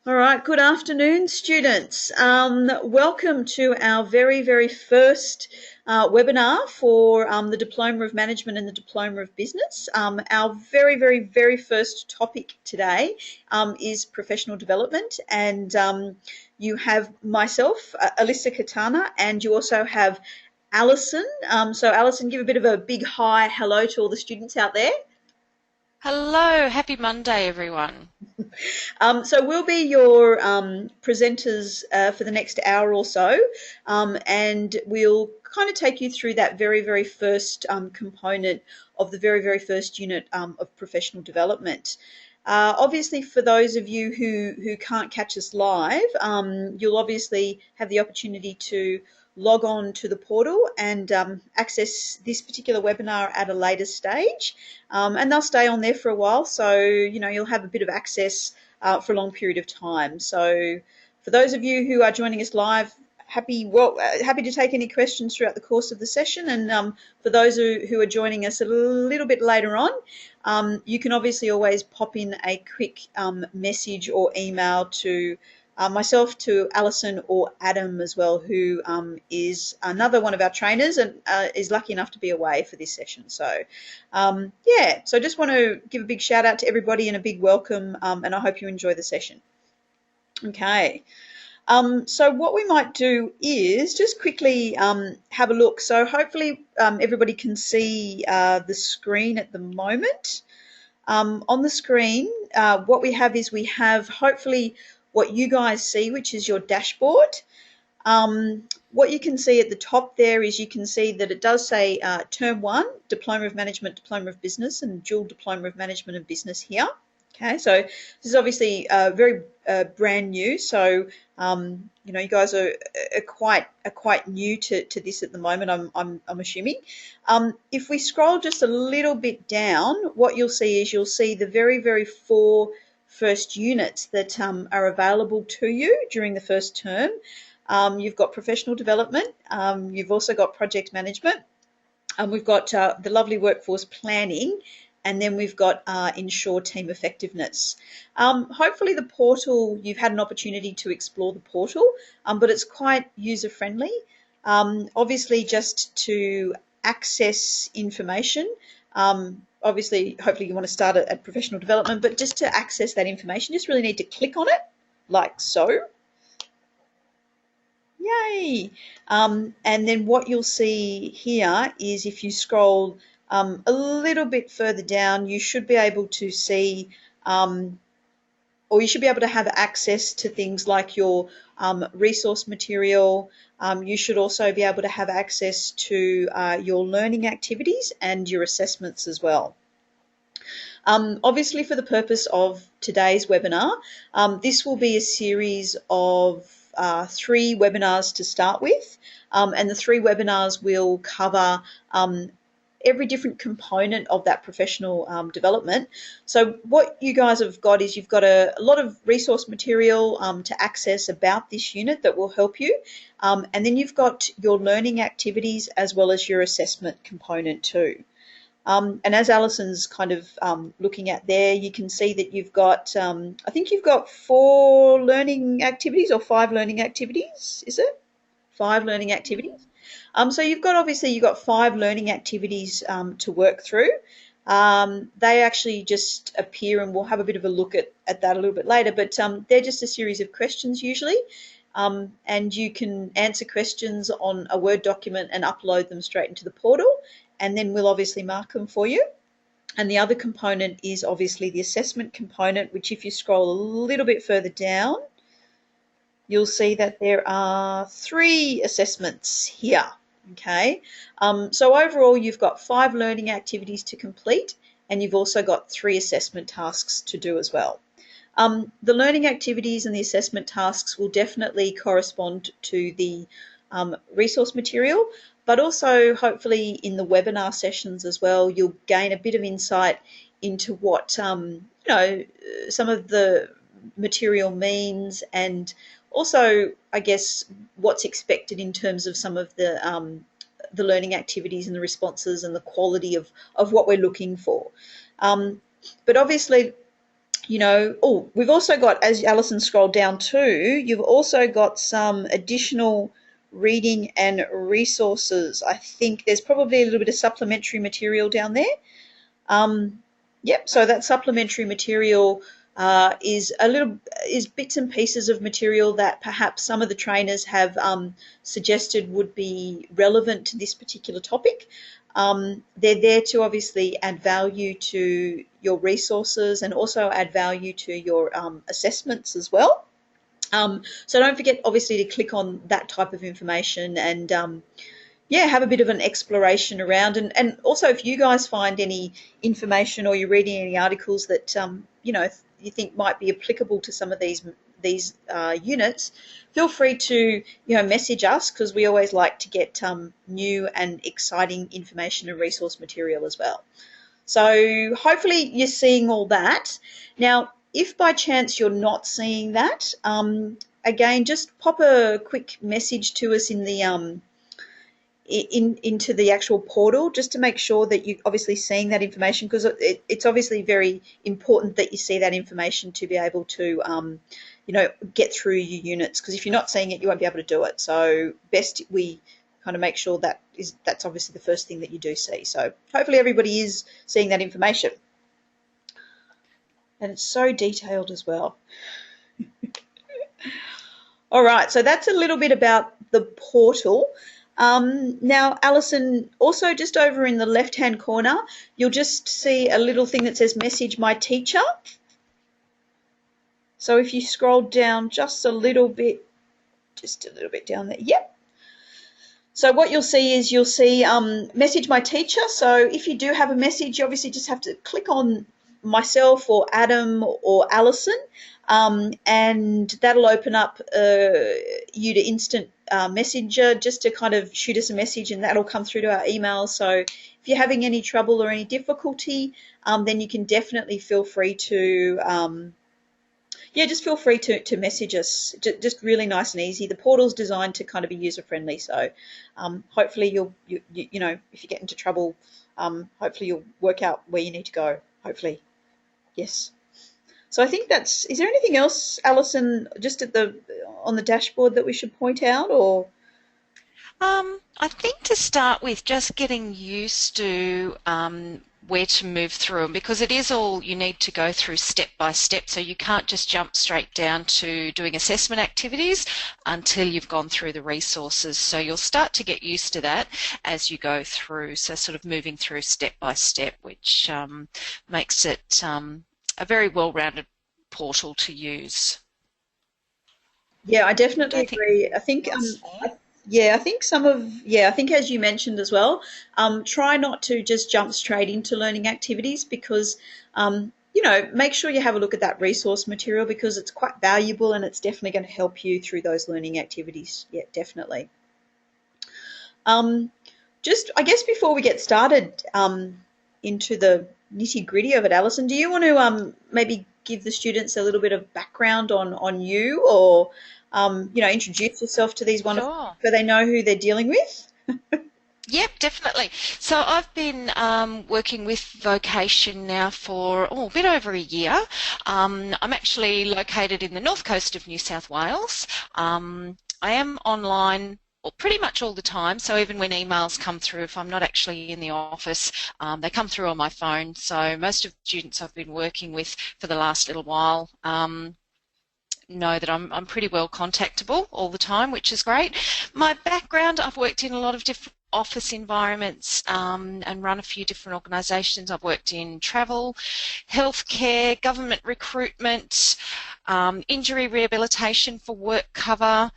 All right, good afternoon, students. Welcome to our very first webinar for the Diploma of Management and the Diploma of Business. Our very first topic today is professional development, and you have myself, Alyssa Katana, and you also have Alison. So Alison, give a bit of a big hi, hello to all the students out there. Hello, happy Monday, everyone. So we'll be your presenters for the next hour or so, and we'll kind of take you through that very first component of the very first unit of professional development. Obviously, for those of you who can't catch us live, you'll obviously have the opportunity to log on to the portal and access this particular webinar at a later stage, and they'll stay on there for a while, so you'll have a bit of access for a long period of time. So for those of you who are joining us live, happy to take any questions throughout the course of the session, and for those who are joining us a little bit later on, you can obviously always pop in a quick message or email to myself, to Alison, or Adam as well, who is another one of our trainers and is lucky enough to be away for this session. So yeah, so I just want to give a big shout out to everybody and a big welcome, and I hope you enjoy the session. Okay. So what we might do is just quickly have a look. So hopefully everybody can see the screen at the moment. On the screen, what we have hopefully what you guys see, which is your dashboard. What you can see at the top there is you can see that it does say Term 1, Diploma of Management, Diploma of Business, and Dual Diploma of Management and Business here. Okay, so this is obviously very brand new, so you guys are quite new to this at the moment, I'm assuming. If we scroll just a little bit down, what you'll see is the very four first units that are available to you during the first term. You've got professional development, you've also got project management, and we've got the lovely workforce planning, and then we've got ensure team effectiveness. Hopefully the portal, you've had an opportunity to explore the portal, but it's quite user friendly. Obviously, just to access information, obviously, hopefully you want to start at professional development, but just to access that information, you just really need to click on it, like so. Yay! And then what you'll see here is if you scroll a little bit further down, you should be able to see, or you should be able to have access to things like your resource material. You should also be able to have access to your learning activities and your assessments as well. Obviously, for the purpose of today's webinar, this will be a series of 3 webinars to start with, and the 3 webinars will cover every different component of that professional development. So what you guys have got is you've got a lot of resource material to access about this unit that will help you, and then you've got your learning activities as well as your assessment component too. And as Alison's kind of looking at there, you can see that you've got, I think you've got 4 learning activities or 5 learning activities, is it? 5 learning activities. So you've got 5 learning activities to work through. They actually just appear, and we'll have a bit of a look at that a little bit later, but they're just a series of questions usually. And you can answer questions on a Word document and upload them straight into the portal, and then we'll obviously mark them for you. And the other component is obviously the assessment component, which if you scroll a little bit further down, you'll see that there are 3 assessments here. Okay, so overall you've got 5 learning activities to complete, and you've also got 3 assessment tasks to do as well. The learning activities and the assessment tasks will definitely correspond to the resource material, but also hopefully in the webinar sessions as well, you'll gain a bit of insight into what some of the material means, and also I guess what's expected in terms of some of the learning activities and the responses and the quality of what we're looking for. But obviously Oh, we've also got, as Alison scrolled down too, you've also got some additional reading and resources. I think there's probably a little bit of supplementary material down there. Um, yep. So that supplementary material is bits and pieces of material that perhaps some of the trainers have suggested would be relevant to this particular topic. They're there to obviously add value to your resources and also add value to your assessments as well. So don't forget, obviously, to click on that type of information and have a bit of an exploration around. And also, if you guys find any information or you're reading any articles that you think might be applicable to some of these units, feel free to message us, because we always like to get new and exciting information and resource material as well. So hopefully you're seeing all that. Now, if by chance you're not seeing that, again, just pop a quick message to us in the into the actual portal, just to make sure that you're obviously seeing that information, because it's obviously very important that you see that information to be able to get through your units, because if you're not seeing it, you won't be able to do it. So best we kind of make sure that's obviously the first thing that you do see. So hopefully everybody is seeing that information, and it's so detailed as well. All right, so that's a little bit about the portal. Now, Alison, also just over in the left-hand corner, you'll just see a little thing that says message my teacher. So if you scroll down just a little bit down there, yep. So what you'll see message my teacher. So if you do have a message, you obviously just have to click on myself or Adam or Alison, and that'll open up you to instant messenger, just to kind of shoot us a message, and that'll come through to our email. So if you're having any trouble or any difficulty, then you can definitely feel free to just feel free to message us. Just really nice and easy. The portal's designed to kind of be user friendly, so hopefully if you get into trouble, hopefully you'll work out where you need to go. Hopefully, yes. So I think is there anything else, Alison, just on the dashboard that we should point out, or? I think to start with, just getting used to where to move through them, because it is all you need to go through step by step, so you can't just jump straight down to doing assessment activities until you've gone through the resources. So you'll start to get used to that as you go through, so sort of moving through step by step, which makes it a very well-rounded portal to use. Yeah, I definitely agree. I think I think as you mentioned as well, try not to just jump straight into learning activities, because make sure you have a look at that resource material, because it's quite valuable and it's definitely going to help you through those learning activities. Yeah, definitely. Just, I guess, before we get started into the nitty-gritty of it, Alison, do you want to maybe give the students a little bit of background on you, or introduce yourself to these wonderful people so they know who they're dealing with? Yep, definitely. So I've been working with Vocation now for a bit over a year. I'm actually located in the north coast of New South Wales. I am online pretty much all the time, so even when emails come through, if I'm not actually in the office, they come through on my phone. So most of the students I've been working with for the last little while know that I'm pretty well contactable all the time, which is great. My background, I've worked in a lot of different office environments and run a few different organisations. I've worked in travel, healthcare, government recruitment, injury rehabilitation for work cover,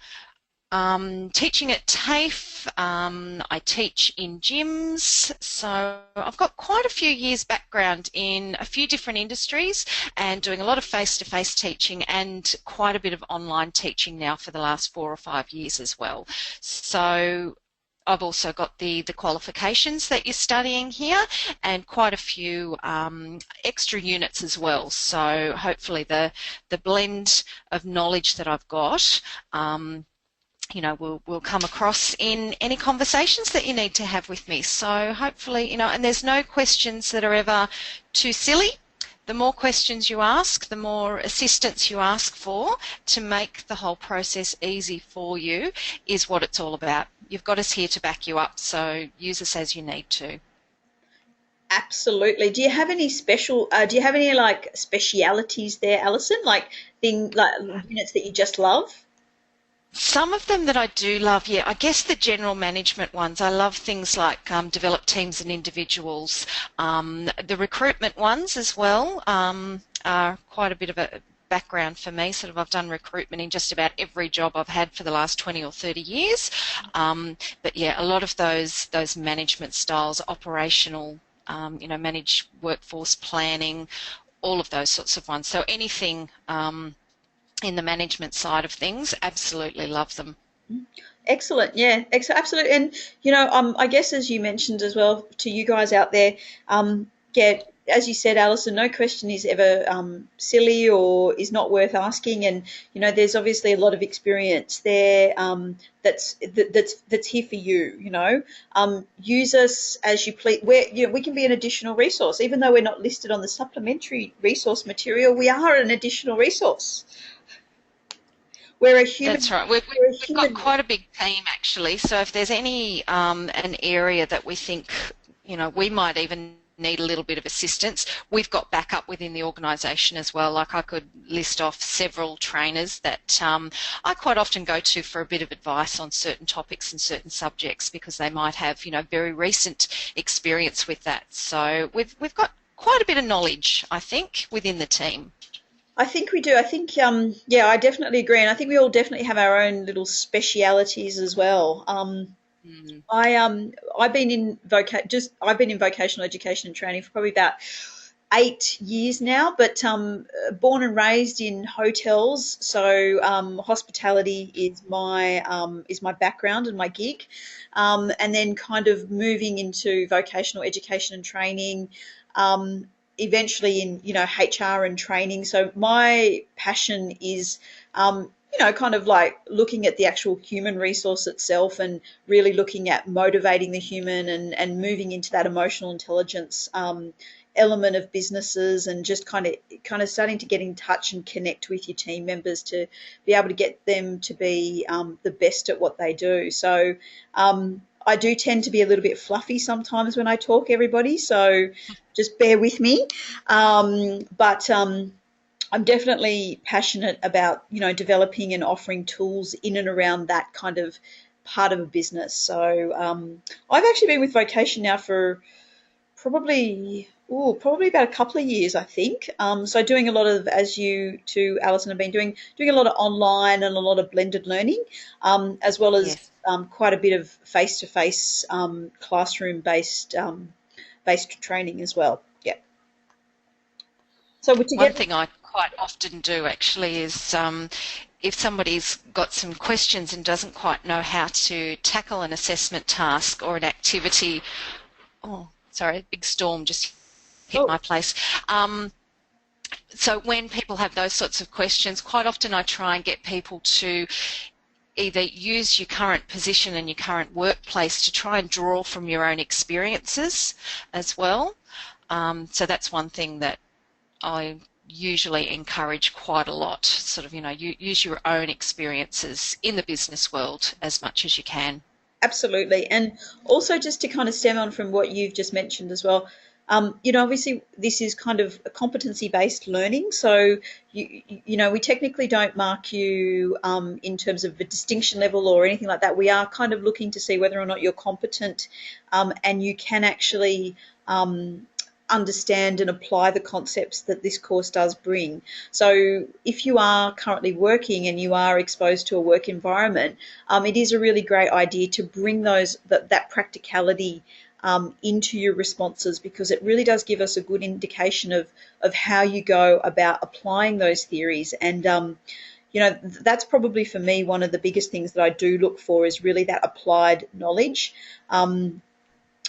teaching at TAFE. I teach in gyms, so I've got quite a few years background in a few different industries and doing a lot of face-to-face teaching and quite a bit of online teaching now for the last 4 or 5 years as well. So I've also got the qualifications that you're studying here and quite a few extra units as well. So hopefully the blend of knowledge that I've got will come across in any conversations that you need to have with me. So hopefully, and there's no questions that are ever too silly the more questions you ask, the more assistance you ask for to make the whole process easy for you is what it's all about. You've got us here to back you up, so use us as you need to. Absolutely. Do you have any do you have any like specialities there, Alison? Like units that you just love? Some of them that I do love, yeah, I guess the general management ones. I love things like develop teams and individuals. The recruitment ones as well are quite a bit of a background for me. Sort of I've done recruitment in just about every job I've had for the last 20 or 30 years. But yeah, a lot of those management styles, operational, manage workforce planning, all of those sorts of ones. So anything in the management side of things, absolutely love them. Excellent. Yeah, absolutely. And I guess as you mentioned as well to you guys out there, yeah, as you said, Alison, no question is ever silly or is not worth asking. And there's obviously a lot of experience there that's here for you. Use us as you please. We can be an additional resource, even though we're not listed on the supplementary resource material. We are an additional resource. We're a human. That's right. We're a We've got human. quite a big team actually. So if there's any an area that we think we might even need a little bit of assistance, we've got backup within the organisation as well. Like I could list off several trainers that I quite often go to for a bit of advice on certain topics and certain subjects because they might have very recent experience with that. So we've got quite a bit of knowledge, I think, within the team. I think we do. I think, yeah, I definitely agree, and I think we all definitely have our own little specialities as well. Mm. I've been in I've been in vocational education and training for probably about 8 years now, but born and raised in hotels, so hospitality is my background and my gig, and then kind of moving into vocational education and training. Um, Eventually in HR and training. So my passion is kind of like looking at the actual human resource itself and really looking at motivating the human and moving into that emotional intelligence element of businesses and just kind of starting to get in touch and connect with your team members to be able to get them to be the best at what they do. So I do tend to be a little bit fluffy sometimes when I talk, everybody, so just bear with me. But I'm definitely passionate about, developing and offering tools in and around that kind of part of a business. So I've actually been with Vocation now for probably about a couple of years, I think. So doing a lot of, as you too, Alison, have been doing a lot of online and a lot of blended learning, as well as Yes. quite a bit of face-to-face classroom based training as well. Yeah. So we're One together. thing I quite often do actually is if somebody's got some questions and doesn't quite know how to tackle an assessment task or an activity, oh, sorry, a big storm just hit Oh, my place. So when people have those sorts of questions, quite often I try and get people to either use your current position and your current workplace to try and draw from your own experiences as well. So that's one thing that I usually encourage quite a lot. Sort of, you use your own experiences in the business world as much as you can. absolutely. And also just to kind of stem on from what you've just mentioned as well, obviously this is kind of a competency-based learning. So, we technically don't mark you in terms of a distinction level or anything like that. We are kind of looking to see whether or not you're competent and you can actually understand and apply the concepts that this course does bring. So if you are currently working and you are exposed to a work environment, it is a really great idea to bring that practicality into your responses, because it really does give us a good indication of how you go about applying those theories. And that's probably for me one of the biggest things that I do look for is really that applied knowledge.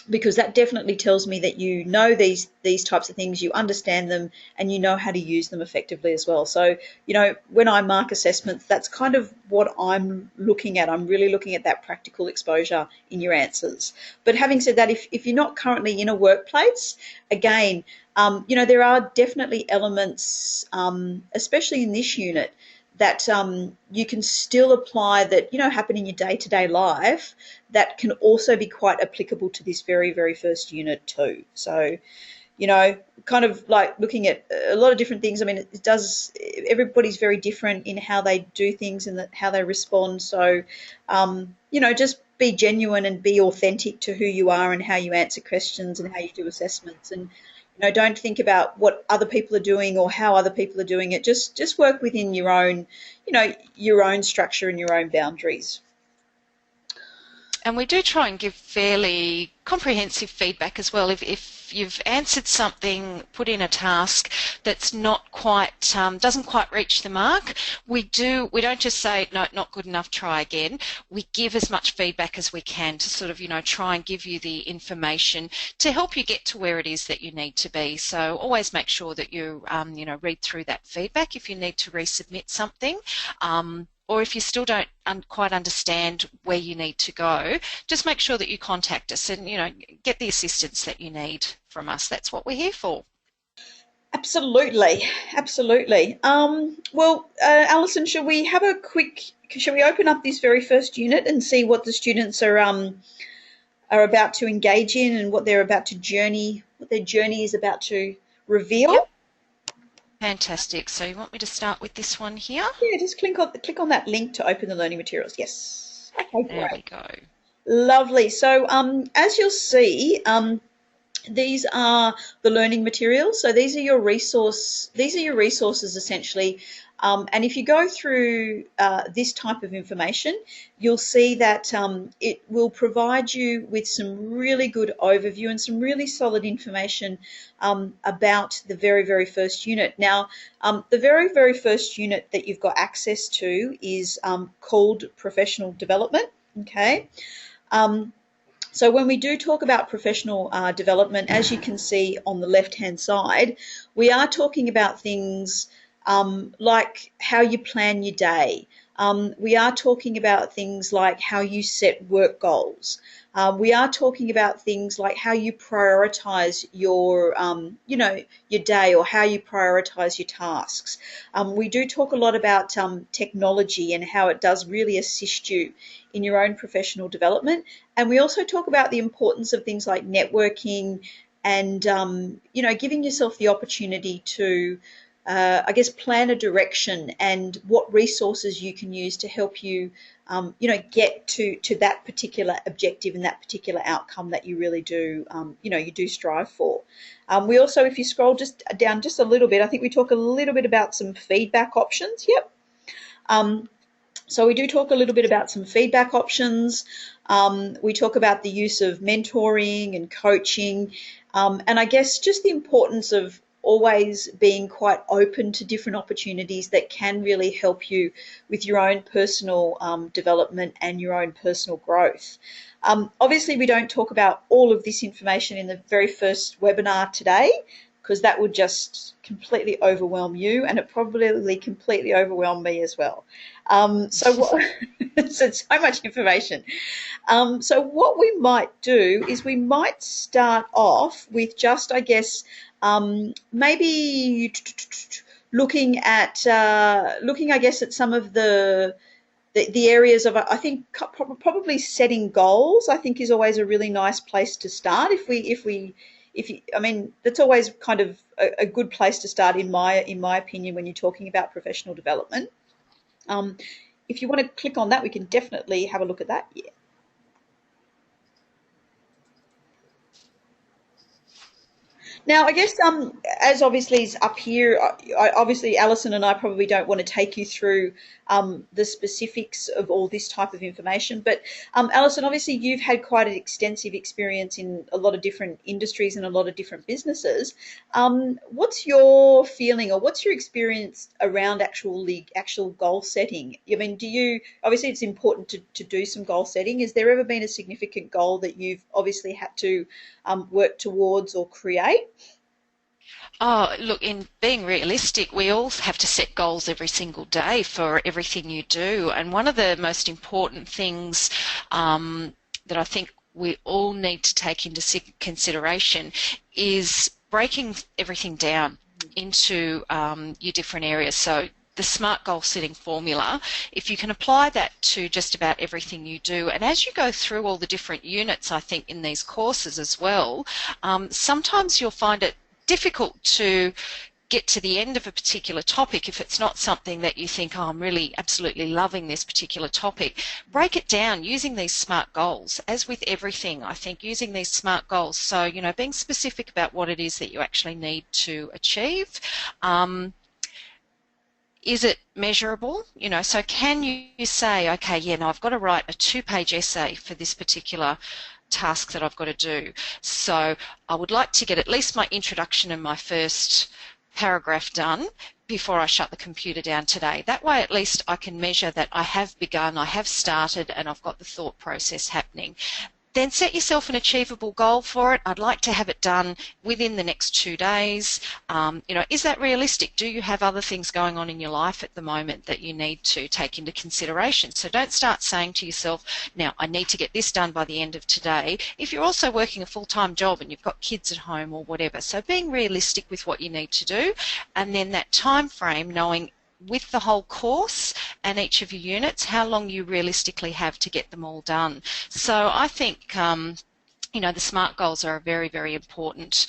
Because that definitely tells me that you know these types of things, you understand them, and you know how to use them effectively as well. So, when I mark assessments, that's kind of what I'm looking at. I'm really looking at that practical exposure in your answers. But having said that, if you're not currently in a workplace, again, there are definitely elements, especially in this unit, that you can still apply that, happen in your day-to-day life that can also be quite applicable to this very, very first unit too. So, kind of like looking at a lot of different things. I mean, it does, everybody's very different in how they do things and how they respond. So, just be genuine and be authentic to who you are and how you answer questions and how you do assessments. And, don't think about what other people are doing or how other people are doing it. Just work within your own structure and your own boundaries. And we do try and give fairly comprehensive feedback as well. If you've answered something, put in a task that's not quite, doesn't quite reach the mark, we don't just say, no, not good enough, try again. We give as much feedback as we can to sort of, try and give you the information to help you get to where it is that you need to be. So always make sure that you, read through that feedback if you need to resubmit something. Or if you still don't quite understand where you need to go, just make sure that you contact us and, get the assistance that you need from us. That's what we're here for. Absolutely, absolutely. Alison, shall we open up this very first unit and see what the students are about to engage in and what their journey is about to reveal? Yep. Fantastic. So you want me to start with this one here? Yeah, just click on that link to open the learning materials. Yes. Okay, there great. we go. Lovely. So as you'll see, these are the learning materials. So these are your resources essentially. And if you go through this type of information, you'll see that it will provide you with some really good overview and some really solid information about the very, very first unit. Now, the very, very first unit that you've got access to is called Professional Development, okay? So when we do talk about professional development, as you can see on the left-hand side, we are talking about things like how you plan your day. We are talking about things like how you set work goals. We are talking about things like how you prioritize your day or how you prioritize your tasks. We do talk a lot about technology and how it does really assist you in your own professional development. And we also talk about the importance of things like networking and, giving yourself the opportunity to plan a direction and what resources you can use to help you, get to that particular objective and that particular outcome that you really do, you do strive for. We also, if you scroll down just a little bit, I think we talk a little bit about some feedback options. Yep. So we do talk a little bit about some feedback options. We talk about the use of mentoring and coaching, and I guess just the importance of always being quite open to different opportunities that can really help you with your own personal development and your own personal growth. Obviously, we don't talk about all of this information in the very first webinar today, because that would just completely overwhelm you, and it probably completely overwhelmed me as well. So so much information. So what we might do is we might start off with just, I guess, maybe looking, I guess, at some of the areas of, I think, probably setting goals. I think is always a really nice place to start. That's always kind of a good place to start in my opinion when you're talking about professional development. If you want to click on that, we can definitely have a look at that. Yeah. Now, I guess as obviously is up here, obviously Alison and I probably don't want to take you through the specifics of all this type of information. But Alison, obviously you've had quite an extensive experience in a lot of different industries and a lot of different businesses. What's your feeling or what's your experience around actual goal setting? I mean, obviously it's important to do some goal setting. Has there ever been a significant goal that you've obviously had to work towards or create? Oh, look, in being realistic, we all have to set goals every single day for everything you do. And one of the most important things that I think we all need to take into consideration is breaking everything down into your different areas. So the SMART goal setting formula, if you can apply that to just about everything you do, and as you go through all the different units, I think, in these courses as well, sometimes you'll find it difficult to get to the end of a particular topic if it's not something that you think, oh, I'm really absolutely loving this particular topic. Break it down using these SMART goals. As with everything, I think using these SMART goals, so, you know, being specific about what it is that you actually need to achieve. Is it measurable? You know, so can you say, okay, yeah, no, I've got to write a 2-page essay for this particular task that I've got to do. So I would like to get at least my introduction and my first paragraph done before I shut the computer down today. That way at least I can measure that I have begun, I have started, and I've got the thought process happening. Then set yourself an achievable goal for it. I'd like to have it done within the next 2 days. You know, is that realistic? Do you have other things going on in your life at the moment that you need to take into consideration? So don't start saying to yourself, now I need to get this done by the end of today, if you're also working a full-time job and you've got kids at home or whatever. So being realistic with what you need to do, and then that time frame, knowing with the whole course and each of your units, how long you realistically have to get them all done. So I think, you know, the SMART goals are a very, very important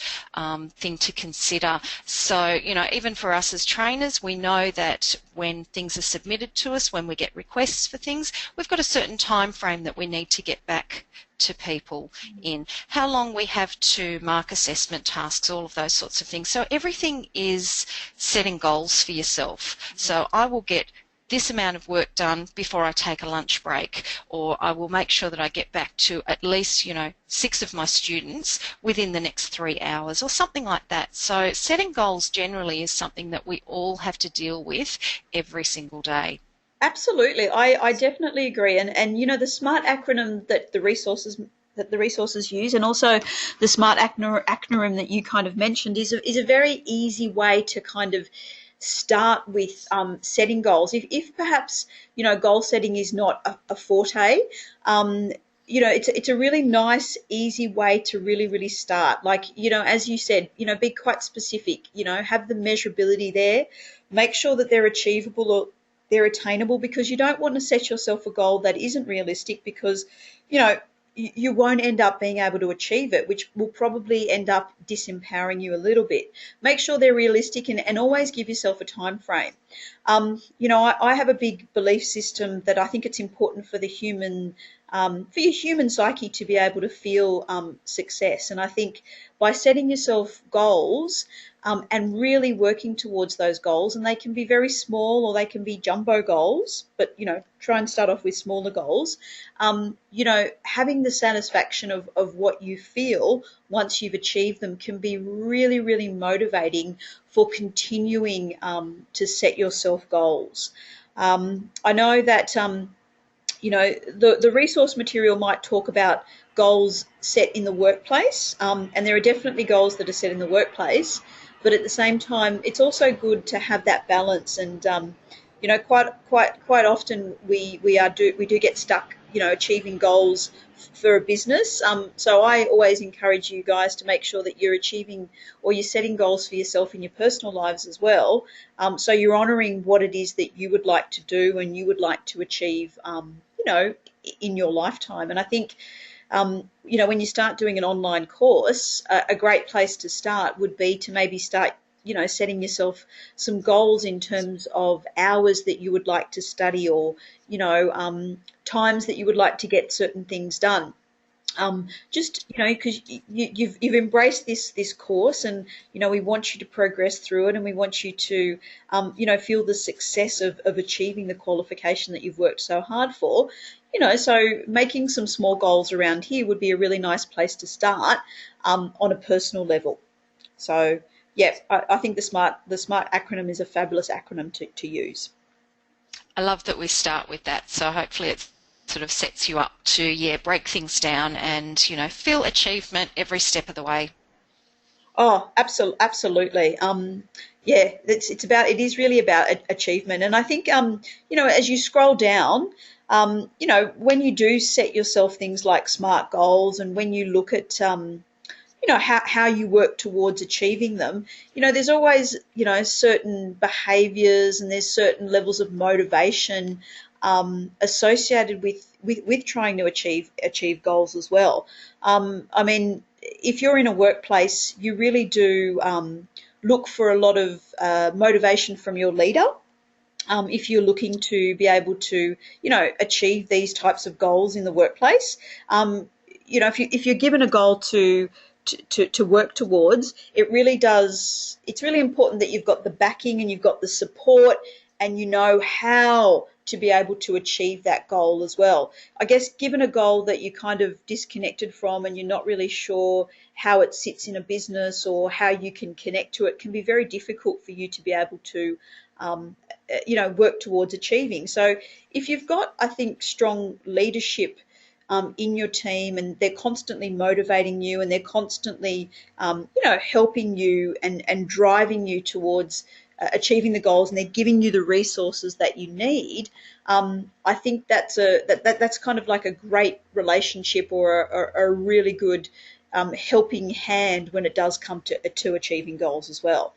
thing to consider. So, you know, even for us as trainers, we know that when things are submitted to us, when we get requests for things, we've got a certain time frame that we need to get back to people in, how long we have to mark assessment tasks, all of those sorts of things. So everything is setting goals for yourself. So I will get this amount of work done before I take a lunch break, or I will make sure that I get back to at least, you know, 6 of my students within the next 3 hours, or something like that. So setting goals generally is something that we all have to deal with every single day. Absolutely. I definitely agree. And you know, the SMART acronym that the resources use, and also the SMART acronym that you kind of mentioned, is a very easy way to kind of start with setting goals. If perhaps, you know, goal setting is not a forte, you know, it's a really nice, easy way to really, really start. Like, you know, as you said, you know, be quite specific, you know, have the measurability there, make sure that they're achievable or they're attainable, because you don't want to set yourself a goal that isn't realistic, because, you know, you won't end up being able to achieve it, which will probably end up disempowering you a little bit. Make sure they're realistic, and always give yourself a time frame. You know, I have a big belief system that I think it's important for the human, for your human psyche to be able to feel success. And I think by setting yourself goals, and really working towards those goals, and they can be very small or they can be jumbo goals, but, you know, try and start off with smaller goals. You know, having the satisfaction of what you feel once you've achieved them can be really, really motivating for continuing to set yourself goals. I know that you know, the resource material might talk about goals set in the workplace, and there are definitely goals that are set in the workplace, but at the same time, it's also good to have that balance. And you know, quite often we do get stuck, you know, achieving goals for a business. So I always encourage you guys to make sure that you're achieving, or you're setting goals for yourself in your personal lives as well. So you're honouring what it is that you would like to do and you would like to achieve, you know, in your lifetime. And I think, you know, when you start doing an online course, a great place to start would be to maybe start, you know, setting yourself some goals in terms of hours that you would like to study, or, you know, times that you would like to get certain things done. Just, you know, because you've embraced this course, and, you know, we want you to progress through it, and we want you to, you know, feel the success of achieving the qualification that you've worked so hard for. You know, so making some small goals around here would be a really nice place to start, on a personal level. So yeah, I think the SMART acronym is a fabulous acronym to use. I love that we start with that. So hopefully it sort of sets you up to, yeah, break things down and, you know, feel achievement every step of the way. Oh, absolutely. Yeah, it is really about achievement. And I think, you know, as you scroll down, you know, when you do set yourself things like SMART goals, and when you look at, how you work towards achieving them. There's always, certain behaviors, and there's certain levels of motivation associated with trying to achieve goals as well. I mean, if you're in a workplace, you really do look for a lot of motivation from your leader. If you're looking to be able to, achieve these types of goals in the workplace, if you're given a goal to work towards, it's really important that you've got the backing and you've got the support, and you know how to be able to achieve that goal as well. I guess given a goal that you kind of disconnected from and you're not really sure how it sits in a business or how you can connect to it, can be very difficult for you to be able to um, work towards achieving. So if you've got, I think, strong leadership in your team, and they're constantly motivating you, and they're constantly, helping you and driving you towards achieving the goals, and they're giving you the resources that you need. I think that's kind of like a great relationship, or a really good helping hand when it does come to achieving goals as well.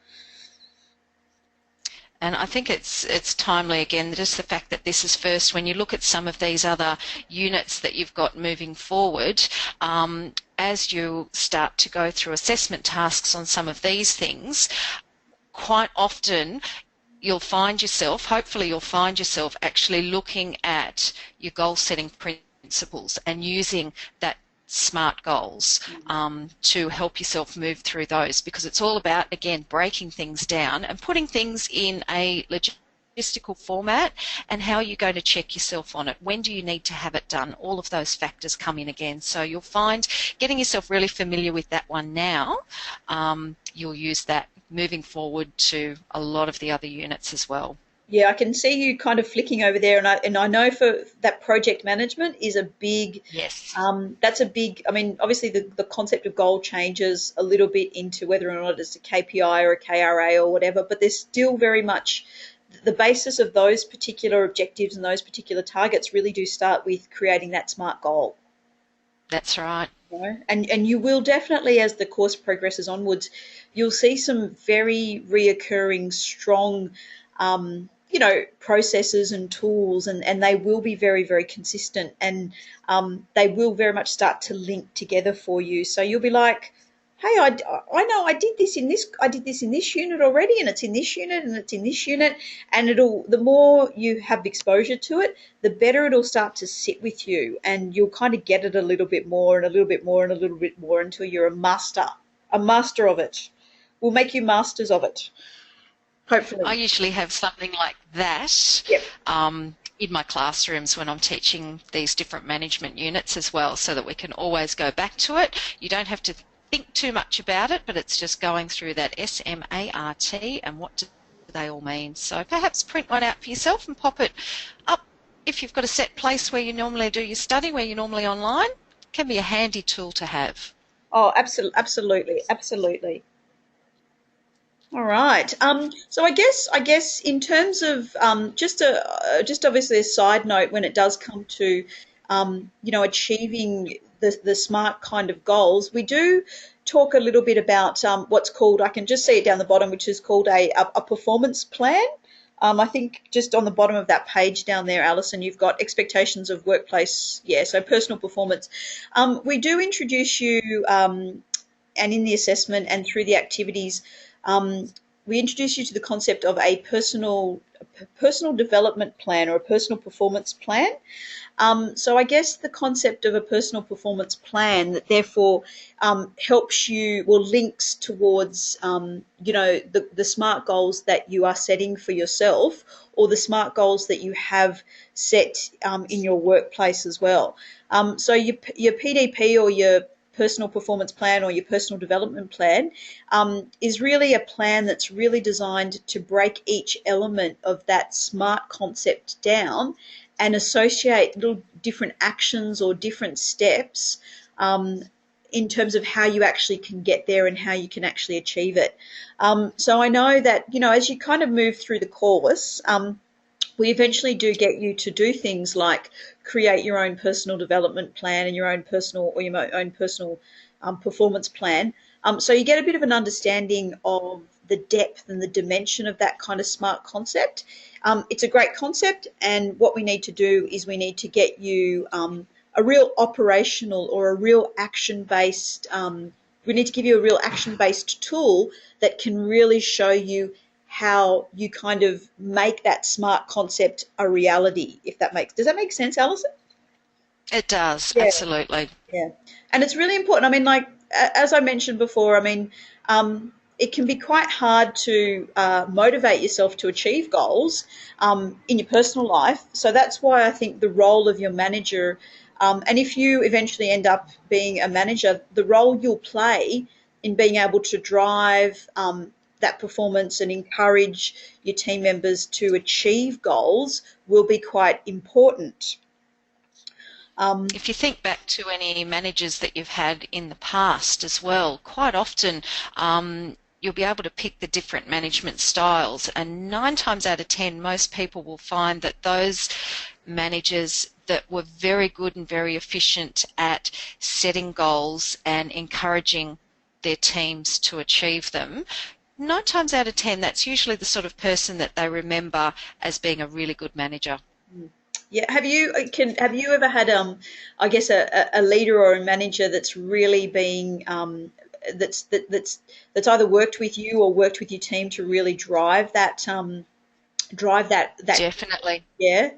And I think it's timely again, just the fact that this is first. When you look at some of these other units that you've got moving forward, as you start to go through assessment tasks on some of these things, quite often hopefully you'll find yourself actually looking at your goal setting principles and using that SMART goals to help yourself move through those, because it's all about, again, breaking things down and putting things in a logistical format, and how you're going to check yourself on it. When do you need to have it done? All of those factors come in again. So you'll find getting yourself really familiar with that one now, you'll use that moving forward to a lot of the other units as well. Yeah, I can see you kind of flicking over there, and I know for that project management is a big, Yes. that's a big. I mean, obviously the concept of goal changes a little bit into whether or not it's a KPI or a KRA or whatever, but there's still very much the basis of those particular objectives and those particular targets really do start with creating that SMART goal. That's right. And you will definitely, as the course progresses onwards, you'll see some very reoccurring strong processes and tools, and they will be very, very consistent, and they will very much start to link together for you. So you'll be like, hey, I know I did this in this unit already, and it's in this unit, and it's in this unit, and the more you have exposure to it, the better it'll start to sit with you, and you'll kind of get it a little bit more and a little bit more and a little bit more until you're a master of it. We'll make you masters of it, I hopefully. usually have something like that Yep. in my classrooms when I'm teaching these different management units as well, so that we can always go back to it. You don't have to think too much about it, but it's just going through that SMART and what do they all mean. So perhaps print one out for yourself and pop it up if you've got a set place where you normally do your study, where you're normally online. It can be a handy tool to have. Oh, absolutely, absolutely, absolutely. All right. So I guess in terms of just obviously a side note, when it does come to achieving the SMART kind of goals, we do talk a little bit about what's called, I can just see it down the bottom, which is called a performance plan. I think just on the bottom of that page down there, Alison, you've got expectations of workplace, yeah, so personal performance. We do introduce you, and in the assessment and through the activities, um, we introduce you to the concept of a personal development plan, or a personal performance plan. So I guess the concept of a personal performance plan that therefore helps you, or links towards, the SMART goals that you are setting for yourself, or the SMART goals that you have set in your workplace as well. So your PDP, or your personal performance plan, or your personal development plan, is really a plan that's really designed to break each element of that SMART concept down and associate little different actions or different steps in terms of how you actually can get there and how you can actually achieve it. So I know that, as you kind of move through the course, we eventually do get you to do things like create your own personal development plan and your own personal performance plan. So you get a bit of an understanding of the depth and the dimension of that kind of SMART concept. It's a great concept, and what we need to do is we need to get you a real operational or a real action-based we need to give you a real action-based tool that can really show you how you kind of make that SMART concept a reality, if that makes, does that make sense, Alison? It does, Yeah. absolutely. Yeah, and it's really important. I mean, like as I mentioned before, I mean, it can be quite hard to motivate yourself to achieve goals in your personal life. So that's why I think the role of your manager, and if you eventually end up being a manager, the role you'll play in being able to drive that performance and encourage your team members to achieve goals will be quite important. Um, If you think back to any managers that you've had in the past as well, quite often you'll be able to pick the different management styles, and 9 times out of 10, most people will find that those managers that were very good and very efficient at setting goals and encouraging their teams to achieve them, 9 times out of 10, that's usually the sort of person that they remember as being a really good manager. Yeah, have you ever had I guess a leader or a manager that's really been that's either worked with you or worked with your team to really drive that Definitely. yeah,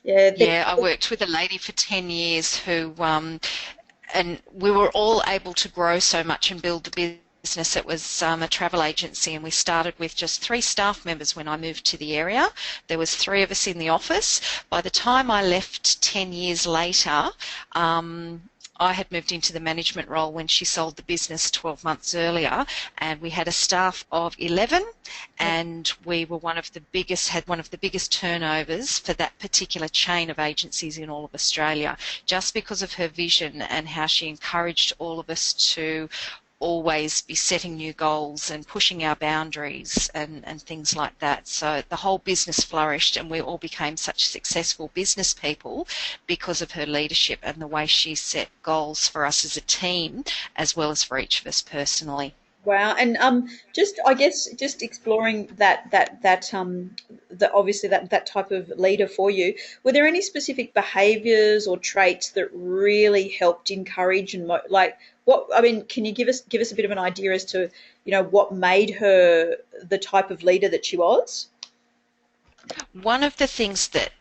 yeah, Yeah, I worked with a lady for 10 years who, and we were all able to grow so much and build the business. It was a travel agency, and we started with just 3 staff members when I moved to the area. There was 3 of us in the office. By the time I left 10 years later, I had moved into the management role when she sold the business 12 months earlier, and we had a staff of 11, and we were had one of the biggest turnovers for that particular chain of agencies in all of Australia, just because of her vision and how she encouraged all of us to always be setting new goals and pushing our boundaries and things like that. So the whole business flourished, and we all became such successful business people because of her leadership and the way she set goals for us as a team as well as for each of us personally. Wow, and just I guess just exploring that obviously that type of leader for you. Were there any specific behaviours or traits that really helped encourage and like what? I mean, can you give us a bit of an idea as to what made her the type of leader that she was? One of the things that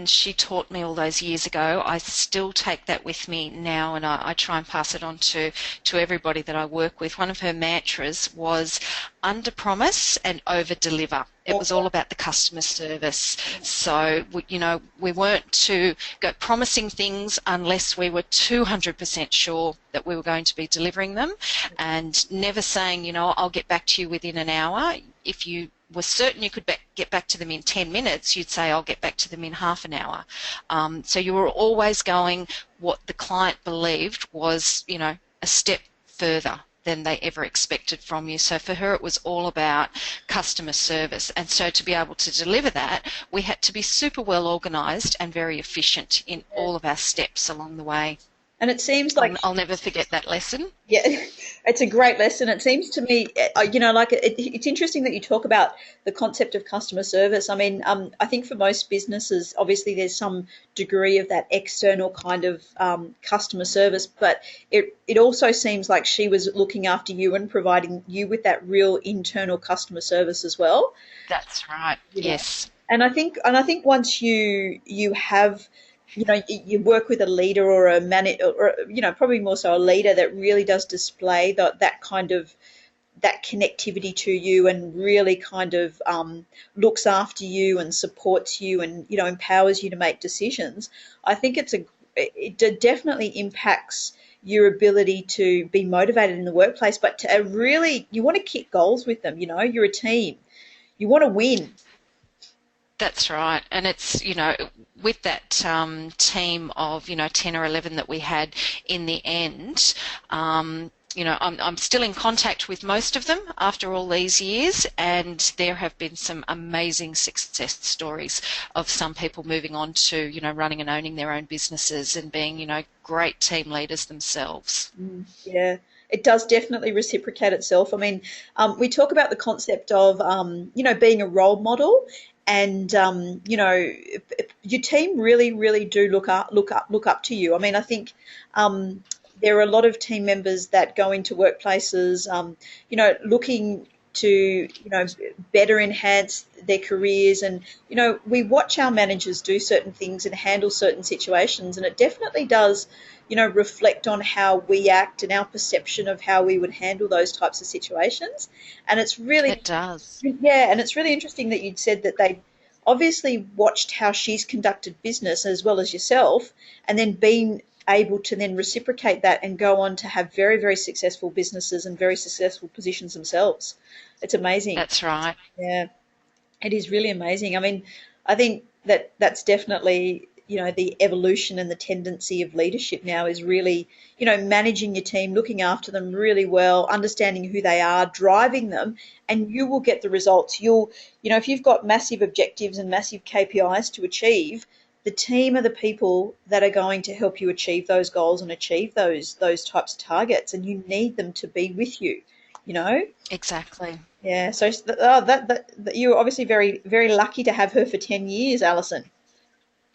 she taught me all those years ago, I still take that with me now, and I try and pass it on to everybody that I work with. One of her mantras was under promise and over deliver. It was all about the customer service. So, we weren't to go promising things unless we were 200% sure that we were going to be delivering them, and never saying, I'll get back to you within an hour. If you were certain you could get back to them in 10 minutes, you'd say, I'll get back to them in half an hour. So you were always going what the client believed was, a step further than they ever expected from you. So for her, it was all about customer service. And so to be able to deliver that, we had to be super well organised and very efficient in all of our steps along the way. And it seems like I'll never forget that lesson. yeah, it's a great lesson. It seems to me, like it's interesting that you talk about the concept of customer service. I mean, I think for most businesses, obviously there's some degree of that external kind of customer service, but it also seems like she was looking after you and providing you with that real internal customer service as well. That's right. Yes. And I think once you have you work with a leader or a manager, or probably more so a leader that really does display that kind of that connectivity to you and really kind of looks after you and supports you and empowers you to make decisions. I think it definitely impacts your ability to be motivated in the workplace, but to really you want to kick goals with them. You're a team. You want to win. That's right. And it's, with that team of, 10 or 11 that we had in the end, I'm still in contact with most of them after all these years, and there have been some amazing success stories of some people moving on to, running and owning their own businesses and being, great team leaders themselves. Yeah. it does definitely reciprocate itself. I mean, we talk about the concept of, being a role model, and your team really, really do look up to you. I mean, I think there are a lot of team members that go into workplaces, looking to, better enhance their careers. And, we watch our managers do certain things and handle certain situations, and it definitely does, reflect on how we act and our perception of how we would handle those types of situations. And it's really, It does. yeah, and it's really interesting that you'd said that they obviously watched how she's conducted business as well as yourself, and then been able to then reciprocate that and go on to have very, very successful businesses and very successful positions themselves. It's amazing. That's right. Yeah, it is really amazing. I mean, I think that that's definitely, the evolution and the tendency of leadership now is really, managing your team, looking after them really well, understanding who they are, driving them, and you will get the results. If you've got massive objectives and massive KPIs to achieve, the team are the people that are going to help you achieve those goals and achieve those types of targets, and you need them to be with you, you know? Exactly. Yeah, so that you're obviously very, very lucky to have her for 10 years, Alison.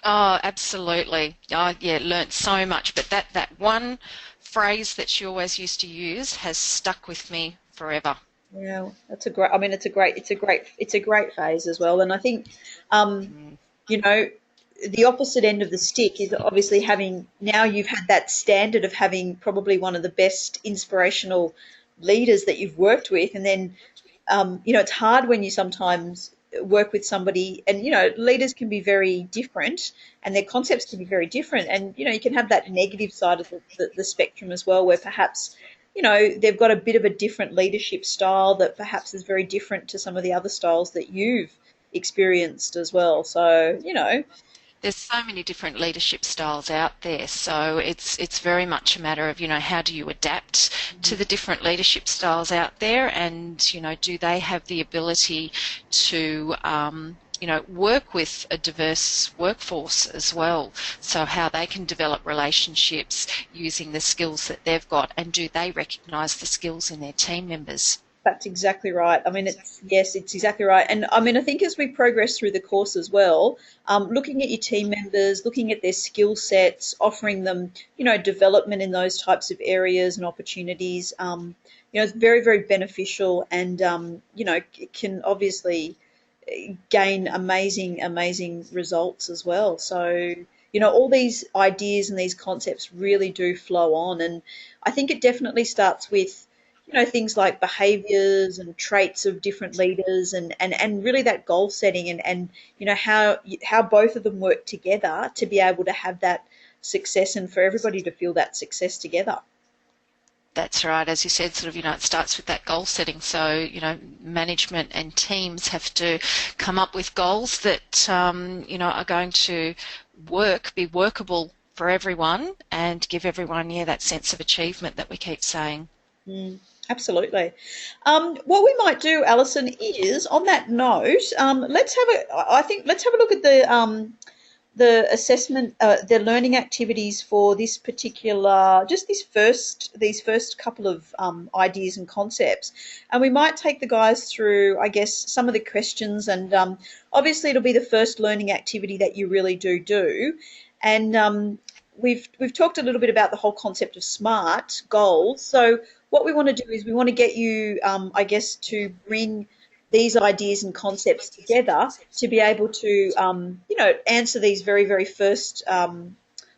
Oh, absolutely. Oh, yeah, learnt so much. But that one phrase that she always used to use has stuck with me forever. Yeah, that's a great. I mean, it's a great phase as well. And I think, um, Mm. you know, the opposite end of the stick is obviously having, now you've had that standard of having probably one of the best inspirational leaders that you've worked with, and then it's hard when you sometimes work with somebody, and leaders can be very different, and their concepts can be very different, and you can have that negative side of the spectrum as well, where perhaps they've got a bit of a different leadership style that perhaps is very different to some of the other styles that you've experienced as well. So There's so many different leadership styles out there, so it's very much a matter of, how do you adapt to the different leadership styles out there, and, do they have the ability to work with a diverse workforce as well. So how they can develop relationships using the skills that they've got, and do they recognise the skills in their team members? that's exactly right. I mean, it's exactly right. And I mean, I think as we progress through the course as well, looking at your team members, looking at their skill sets, offering them, development in those types of areas and opportunities, it's very, very beneficial, and, can obviously gain amazing, amazing results as well. So, all these ideas and these concepts really do flow on. And I think it definitely starts with, things like behaviors and traits of different leaders, and really that goal setting, and how both of them work together to be able to have that success, and for everybody to feel that success together. That's right. As you said, sort of, it starts with that goal setting. So, management and teams have to come up with goals that, are going to be workable for everyone, and give everyone, that sense of achievement that we keep saying. Mm, absolutely. What we might do, Alison, is on that note, let's have a look at the assessment, the learning activities for this particular, just these first couple of ideas and concepts, and we might take the guys through, I guess, some of the questions, and obviously it'll be the first learning activity that you really do, and we've talked a little bit about the whole concept of SMART goals. So what we want to do is we want to get you, I guess, to bring these ideas and concepts together to be able to, answer these very, very first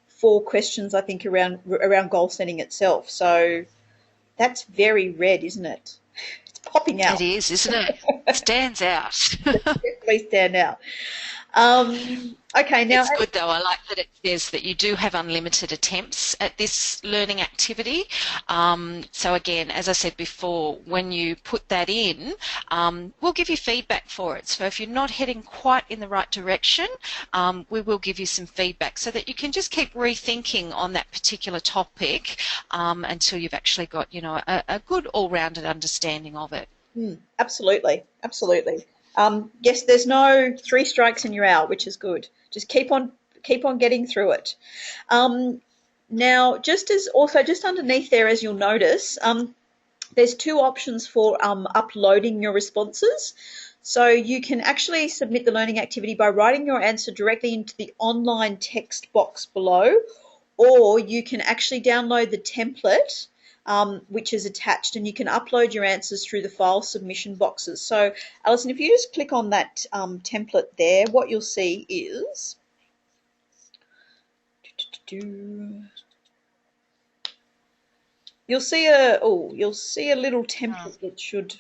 four questions, I think, around goal setting itself. So that's very red, isn't it? It's popping It out. is, isn't it? Stands out. Definitely stand out. Okay, now, It's good though. I like that it says that you do have unlimited attempts at this learning activity. So again, as I said before, when you put that in, we'll give you feedback for it. So if you're not heading quite in the right direction, we will give you some feedback so that you can just keep rethinking on that particular topic, until you've actually got, a good all-rounded understanding of it. absolutely, absolutely. Yes, there's no three strikes and you're out, which is good. Just keep on getting through it. Um, Now, just underneath there, as you'll notice, there's two options for uploading your responses. So you can actually submit the learning activity by writing your answer directly into the online text box below, or you can actually download the template which is attached, and you can upload your answers through the file submission boxes. So, Alison, if you just click on that template there, what you'll see is you'll see a little template that should.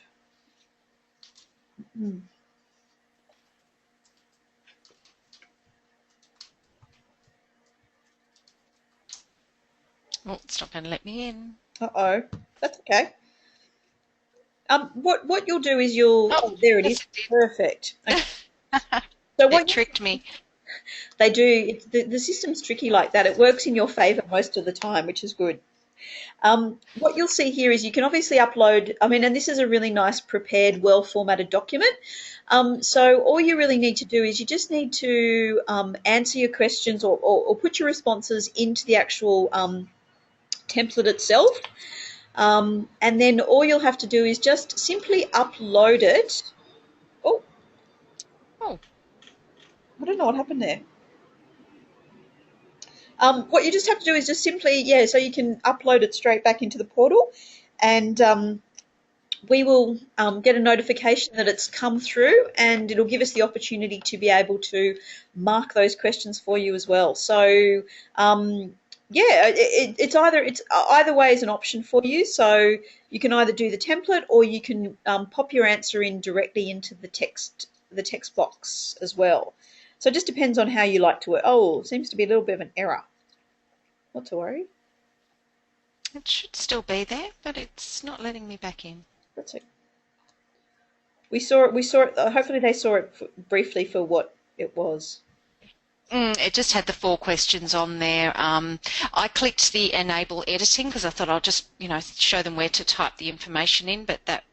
Oh, it's not going to let me in. Uh-oh, that's okay. What you'll do is there it yes, is. it did. Perfect. Okay. So It tricked me. They do. The system's tricky like that. It works in your favour most of the time, which is good. What you'll see here is you can obviously upload, and this is a really nice prepared, well-formatted document. So all you really need to do is you just need to answer your questions or put your responses into the actual template itself. And then all you'll have to do is just simply upload it. Oh, I don't know what happened there. What you just have to do is just simply, so you can upload it straight back into the portal, and we will get a notification that it's come through, and it'll give us the opportunity to be able to mark those questions for you as well. So it's either way is an option for you. So you can either do the template, or you can pop your answer in directly into the text box as well. So it just depends on how you like to work. Oh, seems to be a little bit of an error. Not to worry. It should still be there, but it's not letting me back in. That's it. We saw it. Hopefully they saw it briefly for what it was. It just had the 4 questions on there. I clicked the enable editing because I thought I'll just, show them where to type the information in, but that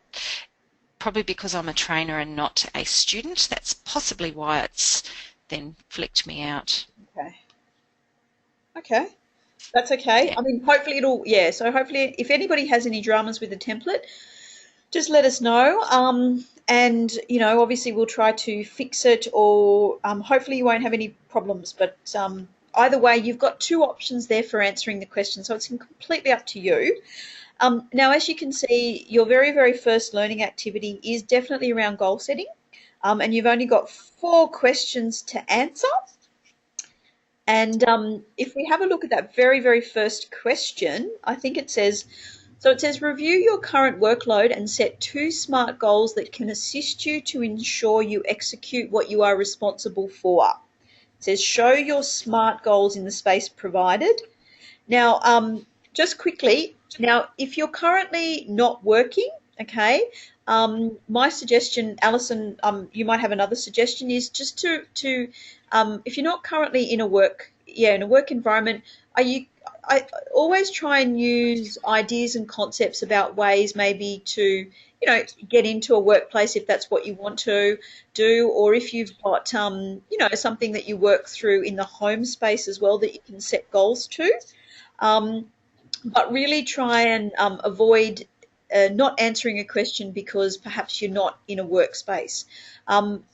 probably because I'm a trainer and not a student, that's possibly why it's then flicked me out. Okay. That's okay. Yeah. Hopefully so hopefully if anybody has any dramas with the template, just let us know. And, obviously we'll try to fix it, or hopefully you won't have any problems. But either way, you've got 2 options there for answering the question, so it's completely up to you. Now, as you can see, your very, very first learning activity is definitely around goal setting, and you've only got 4 questions to answer. And if we have a look at that very, very first question, I think it says, review your current workload and set 2 SMART goals that can assist you to ensure you execute what you are responsible for. It says, show your SMART goals in the space provided. Now, just quickly, if you're currently not working, okay, my suggestion, Alison, you might have another suggestion, is just to if you're not currently in a work environment, I always try and use ideas and concepts about ways maybe to, get into a workplace if that's what you want to do, or if you've got, something that you work through in the home space as well that you can set goals to. But really try and avoid not answering a question because perhaps you're not in a workspace.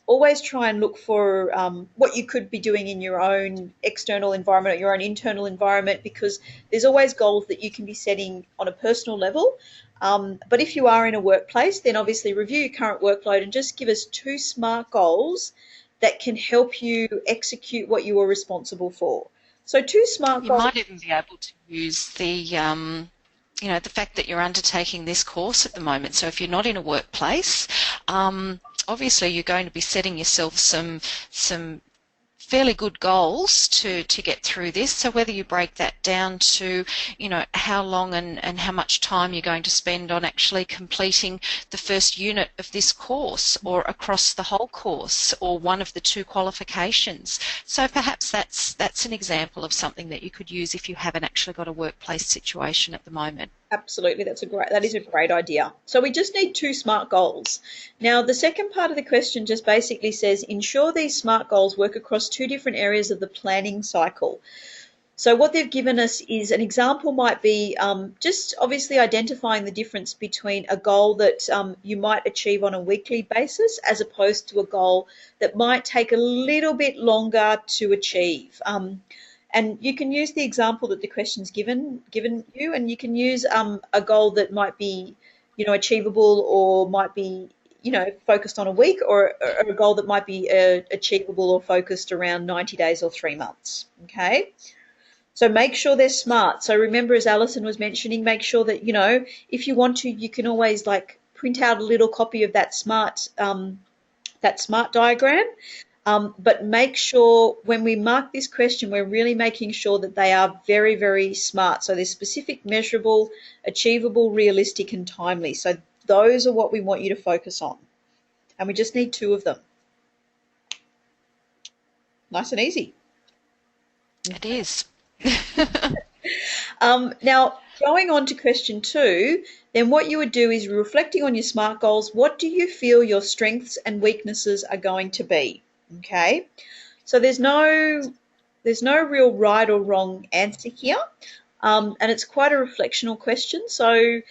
Always try and look for what you could be doing in your own external environment or your own internal environment, because there's always goals that you can be setting on a personal level. But if you are in a workplace, then obviously review your current workload and just give us 2 SMART goals that can help you execute what you are responsible for. So 2 SMART goals. You might even be able to use the fact that you're undertaking this course at the moment. So if you're not in a workplace, obviously you're going to be setting yourself some fairly good goals to get through this. So whether you break that down to, how long and how much time you're going to spend on actually completing the first unit of this course, or across the whole course, or one of the 2 qualifications. So perhaps that's an example of something that you could use if you haven't actually got a workplace situation at the moment. Absolutely, that is a great idea. So we just need 2 SMART goals. Now, the second part of the question just basically says, ensure these SMART goals work across 2 different areas of the planning cycle. So what they've given us is an example might be just obviously identifying the difference between a goal that you might achieve on a weekly basis as opposed to a goal that might take a little bit longer to achieve. And you can use the example that the question's given you, and you can use a goal that might be, achievable or might be, focused on a week, or a goal that might be achievable or focused around 90 days or 3 months. Okay. So make sure they're smart. So remember, as Alison was mentioning, make sure that, if you want to, you can always like print out a little copy of that smart diagram. But make sure when we mark this question, we're really making sure that they are very, very smart. So they're specific, measurable, achievable, realistic, and timely. So those are what we want you to focus on. And we just need 2 of them. Nice and easy. It is. Now, going on to question 2, then what you would do is reflecting on your SMART goals, what do you feel your strengths and weaknesses are going to be? Okay, so there's no real right or wrong answer here, and it's quite a reflectional question. So,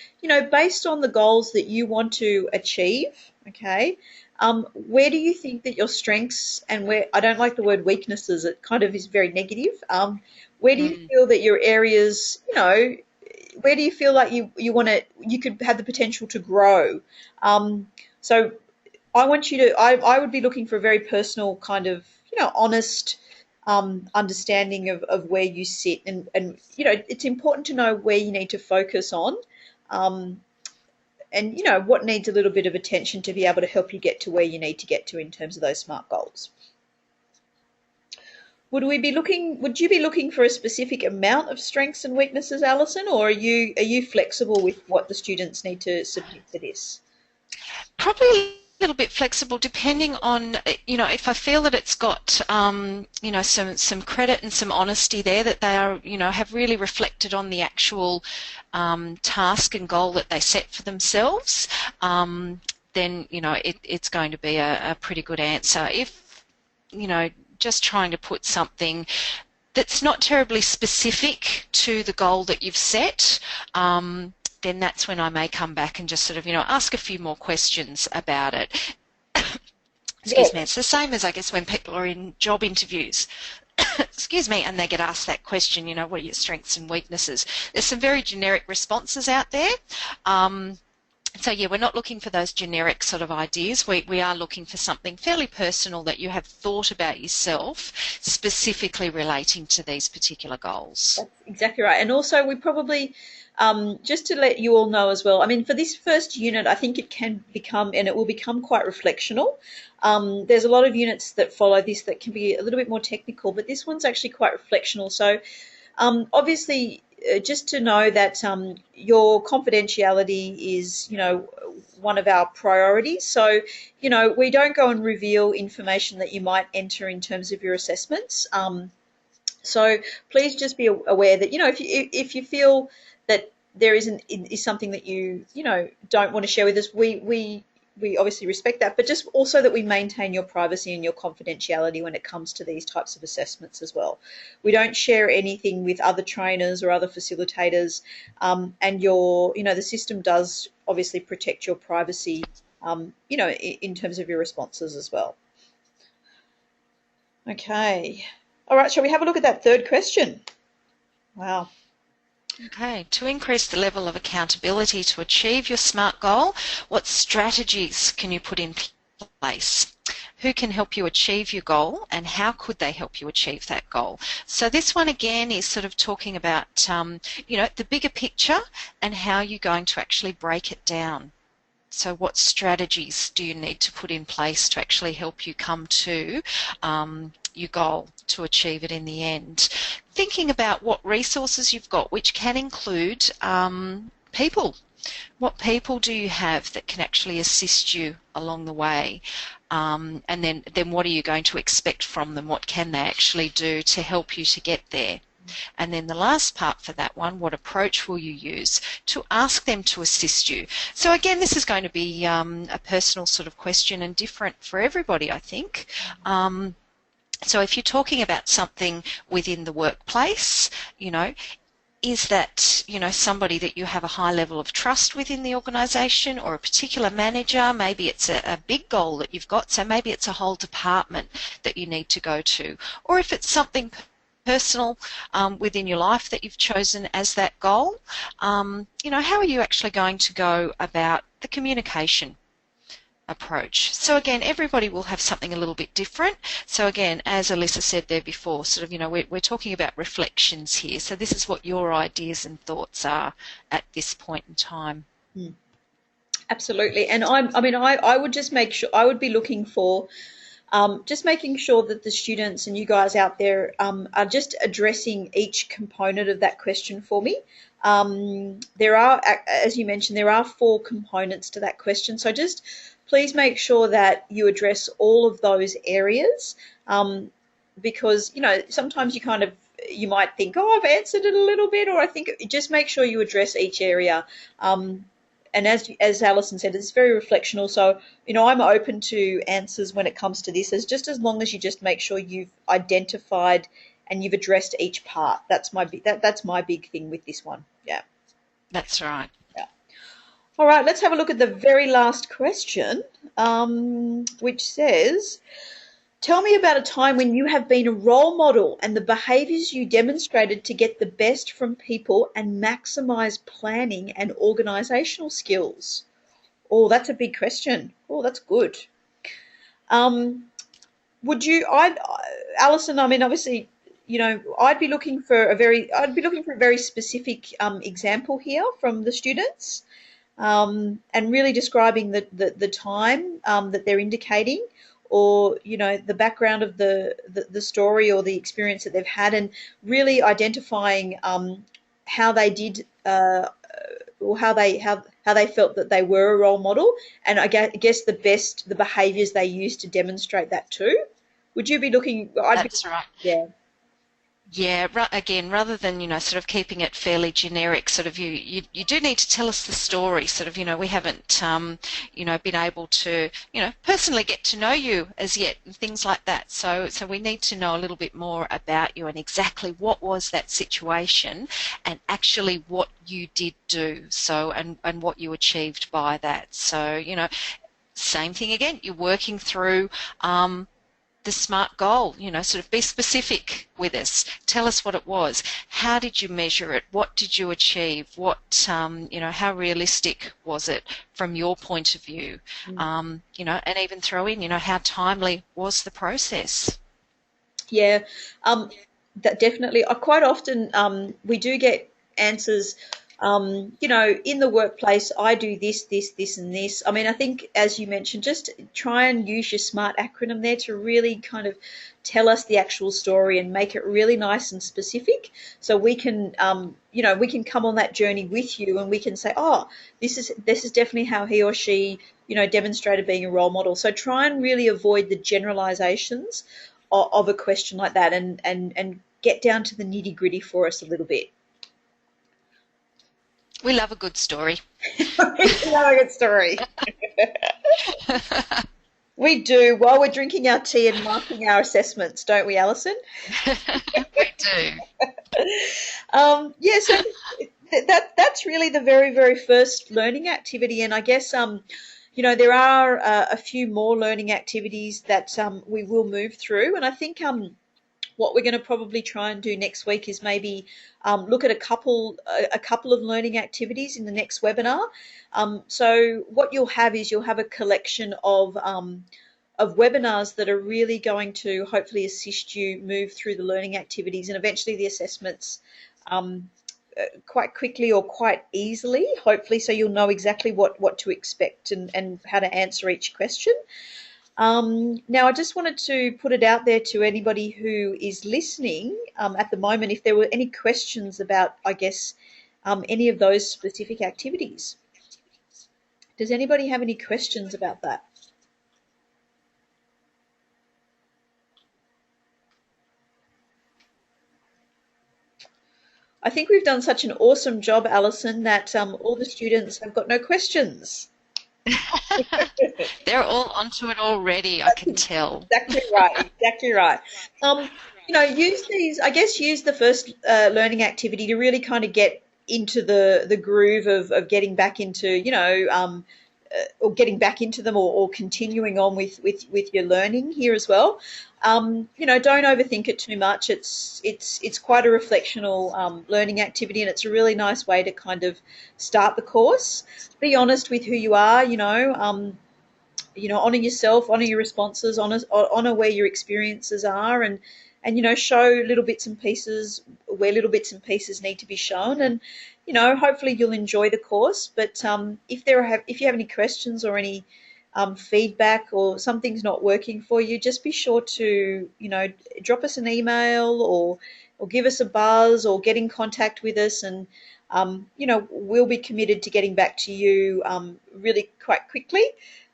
based on the goals that you want to achieve, okay, where do you think that your strengths, and where, I don't like the word weaknesses, it kind of is very negative. Where do you feel that your areas, where do you feel like you could have the potential to grow? So I want you to, I would be looking for a very personal kind of, honest understanding of where you sit, and, it's important to know where you need to focus on, and, what needs a little bit of attention to be able to help you get to where you need to get to in terms of those SMART goals. Would you be looking for a specific amount of strengths and weaknesses, Alison, or are you flexible with what the students need to submit for this? Probably a little bit flexible, depending on, if I feel that it's got, some credit and some honesty there, that they are, have really reflected on the actual task and goal that they set for themselves, then, it's going to be a pretty good answer. If, just trying to put something that's not terribly specific to the goal that you've set, then that's when I may come back and just sort of, ask a few more questions about it. Excuse me. It's the same as, I guess, when people are in job interviews, excuse me, and they get asked that question, what are your strengths and weaknesses? There's some very generic responses out there. So, yeah, we're not looking for those generic sort of ideas. We are looking for something fairly personal that you have thought about yourself, specifically relating to these particular goals. That's exactly right. And also we probably, just to let you all know as well, I mean, for this first unit, I think it can become, and it will become quite reflectional. There's a lot of units that follow this that can be a little bit more technical, but this one's actually quite reflectional. So obviously, just to know that your confidentiality is, one of our priorities. So, we don't go and reveal information that you might enter in terms of your assessments. So please just be aware that, if you feel that there is something that you don't want to share with us, we obviously respect that, but just also that we maintain your privacy and your confidentiality when it comes to these types of assessments as well. We don't share anything with other trainers or other facilitators, and the system does obviously protect your privacy, in terms of your responses as well. Okay. All right, shall we have a look at that third question? Wow. Okay, to increase the level of accountability to achieve your SMART goal, what strategies can you put in place? Who can help you achieve your goal, and how could they help you achieve that goal? So this one again is sort of talking about, the bigger picture and how you're going to actually break it down. So what strategies do you need to put in place to actually help you come to your goal, to achieve it in the end? Thinking about what resources you've got, which can include people. What people do you have that can actually assist you along the way? And then what are you going to expect from them? What can they actually do to help you to get there? And then the last part for that one, what approach will you use to ask them to assist you? So again, this is going to be a personal sort of question and different for everybody, I think. So if you're talking about something within the workplace, you know, is that, somebody that you have a high level of trust within the organisation, or a particular manager? Maybe it's a big goal that you've got, so maybe it's a whole department that you need to go to. Or if it's something personal within your life that you've chosen as that goal, how are you actually going to go about the communication approach? So again, everybody will have something a little bit different. So again, as Alyssa said there before, sort of, we're talking about reflections here. So this is what your ideas and thoughts are at this point in time. Mm, absolutely. And I would just make sure, I would be looking for just making sure that the students and you guys out there are just addressing each component of that question for me. There are, as you mentioned, there are 4 components to that question. So just please make sure that you address all of those areas, because, sometimes you might think, oh, I've answered it a little bit, or I think just make sure you address each area. And as Alison said, it's very reflectional. So, I'm open to answers when it comes to this, as long as you just make sure you've identified and you've addressed each part. That's my big thing with this one. Yeah. That's right. Yeah. All right, let's have a look at the very last question, which says, tell me about a time when you have been a role model and the behaviours you demonstrated to get the best from people and maximise planning and organisational skills. Oh, that's a big question. Oh, that's good. Alison, obviously, I'd be looking for a very specific example here from the students, and really describing the time that they're indicating, or the background of the story or the experience that they've had, and really identifying how they did, or how they felt that they were a role model, and I guess the behaviours they used to demonstrate that too. Would you be looking? That's right. Yeah. Yeah, again, rather than, sort of keeping it fairly generic, sort of you do need to tell us the story. Sort of, we haven't, been able to, personally get to know you as yet and things like that. So we need to know a little bit more about you and exactly what was that situation and actually what you did do. So, and what you achieved by that. So, same thing again, you're working through, the SMART goal, sort of be specific with us. Tell us what it was. How did you measure it? What did you achieve? How realistic was it from your point of view? And even throw in, how timely was the process? Yeah, that definitely. Quite often we do get answers. In the workplace, I do this, this, this, and this. I think, as you mentioned, just try and use your SMART acronym there to really kind of tell us the actual story and make it really nice and specific, so we can, we can come on that journey with you, and we can say, oh, this is definitely how he or she, demonstrated being a role model. So try and really avoid the generalizations of a question like that, and get down to the nitty gritty for us a little bit. We love a good story. We love a good story. We do, while we're drinking our tea and marking our assessments, don't we, Alison? We do. Yeah, so that's really the very, very first learning activity, and I guess there are a few more learning activities that we will move through, and I think what we're going to probably try and do next week is maybe look at a couple of learning activities in the next webinar. So what you'll have a collection of webinars that are really going to hopefully assist you move through the learning activities and eventually the assessments quite quickly or quite easily, hopefully, so you'll know exactly what to expect and how to answer each question. Now, I just wanted to put it out there to anybody who is listening at the moment, if there were any questions about, I guess, any of those specific activities. Does anybody have any questions about that? I think we've done such an awesome job, Alison, that all the students have got no questions. They're all onto it already, I can tell. Exactly right, exactly right. Um, use these, I guess, use the first learning activity to really kind of get into the groove of getting back into, or getting back into them, or continuing on with your learning here as well. Don't overthink it too much. It's quite a reflectional learning activity, and it's a really nice way to kind of start the course. Be honest with who you are, honor yourself, honor your responses, honor where your experiences are, and show little bits and pieces where little bits and pieces need to be shown, and hopefully you'll enjoy the course. But if you have any questions or any feedback, or something's not working for you, just be sure to drop us an email, or give us a buzz, or get in contact with us, and we'll be committed to getting back to you really quite quickly.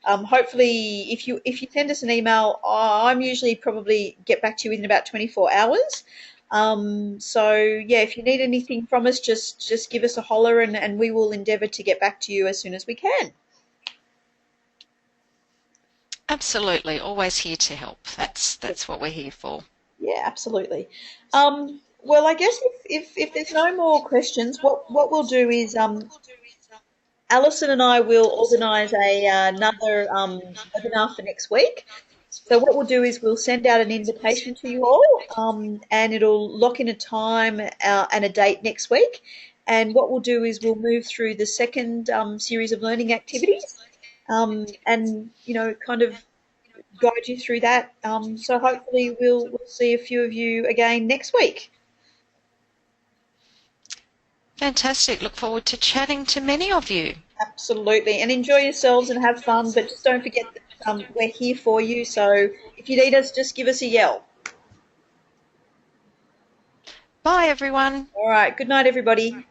Hopefully, if you send us an email, I'm usually probably get back to you within about 24 hours. So yeah, if you need anything from us, just give us a holler, and we will endeavour to get back to you as soon as we can. Absolutely, always here to help. That's what we're here for. Yeah, absolutely. Well, I guess if there's no more questions, what we'll do is Alison and I will organise another webinar for next week. So what we'll do is we'll send out an invitation to you all, and it'll lock in a time and a date next week. And what we'll do is we'll move through the second series of learning activities, and kind of guide you through that. So hopefully we'll see a few of you again next week. Fantastic. Look forward to chatting to many of you. Absolutely, and enjoy yourselves and have fun. But just don't forget that we're here for you. So if you need us, just give us a yell. Bye, everyone. All right. Good night, everybody.